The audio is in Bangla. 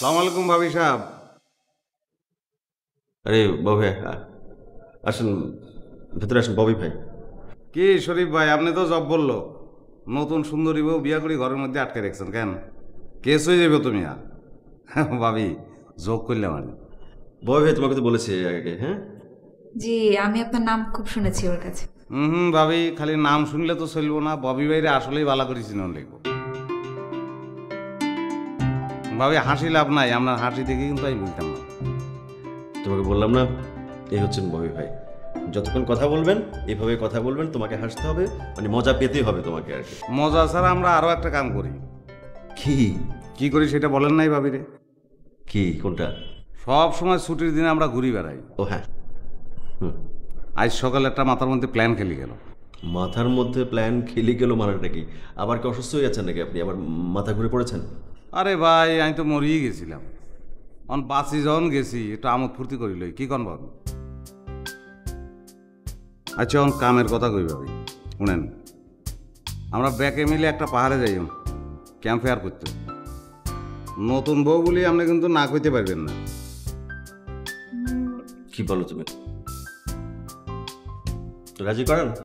সালাম আলাইকুম ভাবি সাহেব। আরে বাবু ভাই আসেন, ভেতরে আসেন ববি ভাই। কি শরীফ ভাই, আপনি তো জব বললো নতুন সুন্দরী বউ বিয়া করে ঘরের মধ্যে আটকে রেখেছেন কেন? কেস হয়ে যাবে তুমি আর ভাবি, যোগ করলে মানে। ববি ভাই তোমাকে তো বলেছি এর আগে, হ্যাঁ? জি, আমি আপনার নাম খুব শুনেছি ওর কাছে। ভাবি, খালি নাম শুনলে তো চলবো না, ববি ভাইরে আসলেই বালা করে চিনন লিখবো। ভাবি হাসি লাভ নাই, আপনার হাসি দেখে কিন্তু আমি বুঝতাম না। তোমাকে বললাম না, এই হচ্ছেন ববি ভাই। যতক্ষণ কথা বলবেন এইভাবে কথা বলবেন, তোমাকে হাসতে হবে, মানে মজা পেতেই হবে তোমাকে আর কি। মজা ছাড়া আমরা আরো একটা কাম করি। কি? কি করি সেটা বলেন নাই ভাবিরে? কি কোনটা? সব সময় ছুটির দিনে আমরা ঘুরি বেড়াই। ও হ্যাঁ, হুম। আজ সকালে একটা মাথার মধ্যে প্ল্যান খেলি গেল। মাথার মধ্যে প্ল্যান খেলে গেল মানেটা কি? আবার কি অসুস্থ হয়ে যাচ্ছেন নাকি আপনি? আবার মাথা ঘুরে পড়েছেন? আরে ভাই, আমি তো মরিয়ে গেছিলাম। অন বাসি যখন গেছি একটু আমোদ ফুর্তি করিল, কি কন ভাবি? আচ্ছা, অন কামের কথা কই ভাবি, শুনেন। আমরা ব্যাকে মিলে একটা পাহাড়ে যাই ক্যাম্প ফায়ার করতে। নতুন বউ বলি আপনি কিন্তু না কইতে পারবেন না। কি বলো তুমি? রাজি করেন?